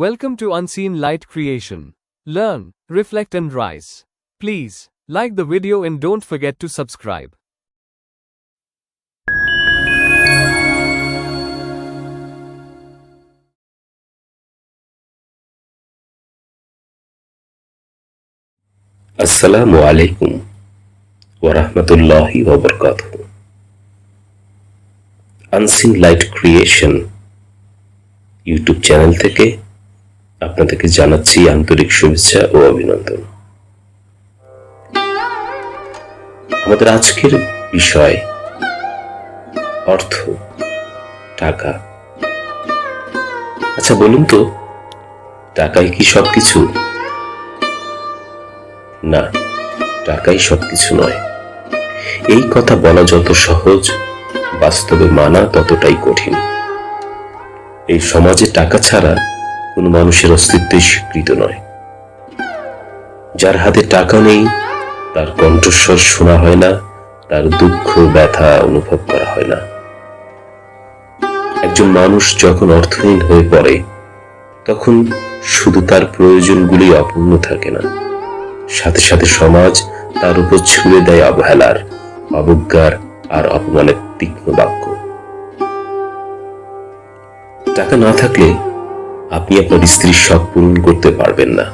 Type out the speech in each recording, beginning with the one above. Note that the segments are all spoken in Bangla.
Welcome to Unseen Light Creation. Learn, reflect and rise. Please, like the video and don't forget to subscribe. আসসালামু আলাইকুম ওয়া রাহমাতুল্লাহি ওয়া বারাকাতুহু। Unseen light creation YouTube channel থেকে আপনাদেরকে জানাচ্ছি আন্তরিক শুভেচ্ছা ও অভিনন্দন। আমাদের আজকের বিষয় অর্থ, টাকা। আচ্ছা বলুন তো, টাকাই কি সবকিছু? না, টাকাই সবকিছু নয়। এই কথা বলা যত সহজ, বাস্তবে মানা ততটাই কঠিন। এই সমাজে টাকা ছাড়া কোনো মানুষের অস্তিত্বই স্বীকৃত নয়। যার হাতে টাকা নেই, তার কণ্ঠস্বর শোনা হয় না, তার দুঃখ ব্যথা অনুভব করা হয় না। একজন মানুষ যখন অর্থহীন হয়ে পড়ে, তখন শুধু তার প্রয়োজনগুলি অপূর্ণ থাকে না, সাথে সাথে সমাজ তার উপর ছুড়ে দেয় অবহেলার, অবজ্ঞার আর অপমানের তীক্ষ্ণ বাক্য। টাকা না থাকলে আপনি আপনার স্ত্রীর শখ পূরণ করতে পারবেন না,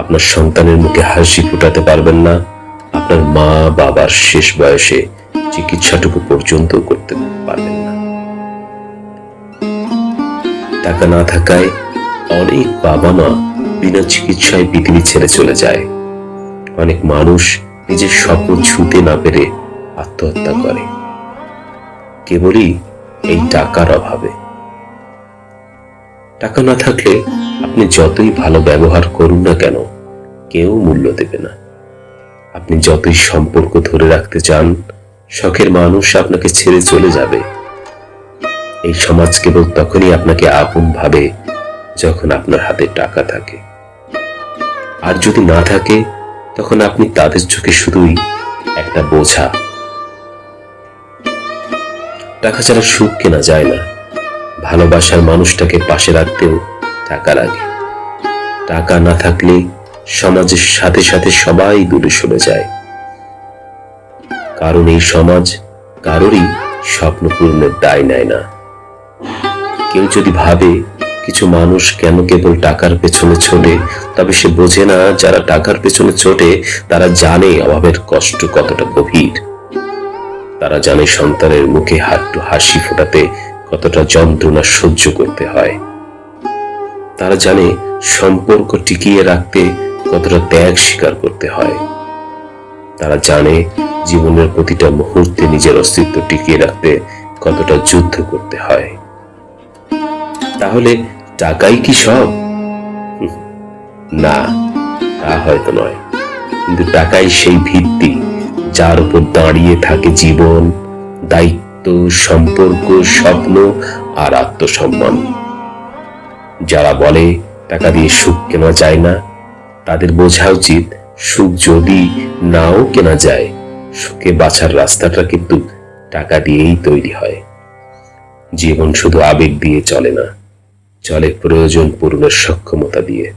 আপনার সন্তানের মুখে হাসি ফোটাতে পারবেন না, আপনার মা বাবার শেষ বয়সে চিকিৎসাটুকু পর্যন্ত করতে পারবেন না। টাকা না থাকায় অনেক বাবা মা বিনা চিকিৎসায় পৃথিবী ছেড়ে চলে যায়। অনেক মানুষ নিজের স্বপ্ন ছুঁতে না পেরে আত্মহত্যা করে, কেবলই এই টাকার অভাবে। টাকা না থাকলে আপনি যতই ভালো ব্যবহার করুন না কেন, কেউ মূল্য দেবে না। আপনি যতই সম্পর্ক ধরে রাখতে চান, শখের মানুষ আপনাকে ছেড়ে চলে যাবে। এই সমাজ কেবল তখনই আপনাকে আপন ভাবে যখন আপনার হাতে টাকা থাকে, আর যদি না থাকে তখন আপনি তাদের চোখে শুধুই একটা বোঝা। টাকা ছাড়া সুখ কেনা যায় না। ভালোবাসার মানুষটাকে পাশে রাখতেও টাকা লাগে। টাকা না থাকলে সমাজের সাথে সাথে সবাই দূরে সরে যায়, কারণ এই সমাজ কারোরই স্বপ্ন পূরণের দায় নেয় না। কেউ যদি ভাবে কিছু মানুষ কেন কেবল টাকার পেছনে ছোটে, তবে সে বোঝে না যারা টাকার পেছনে ছোটে তারা জানে অভাবের কষ্ট কতটা গভীর। তারা জানে সন্তানের মুখে হাসি ফোটাতে কতটা যন্ত্রণা সহ্য করতে হয়। তারা জানে সম্পর্ক টিকিয়ে রাখতে কতটা ত্যাগ স্বীকার করতে হয়। তারা জানে জীবনের প্রতিটা মুহূর্তে নিজের অস্তিত্ব টিকিয়ে রাখতে কতটা যুদ্ধ করতে হয়। তাহলে টাকাই কি সব? না, তা হয়তো নয়, কিন্তু টাকাই সেই ভিত্তি যার উপর দাঁড়িয়ে থাকে জীবন, দায়িত্ব, সম্পর্ক, স্বপ্ন আর আত্মসম্মান। যারা বলে টাকা দিয়ে সুখ কেনা যায় না, তাদের বোঝা উচিত সুখ যদি নাও কেনা যায়, সুখে বাঁচার রাস্তাটা কিন্তু টাকা দিয়েই তৈরি হয়। জীবন শুধু আবেগ দিয়ে চলে না, চলে প্রয়োজন পূরণের সক্ষমতা দিয়ে।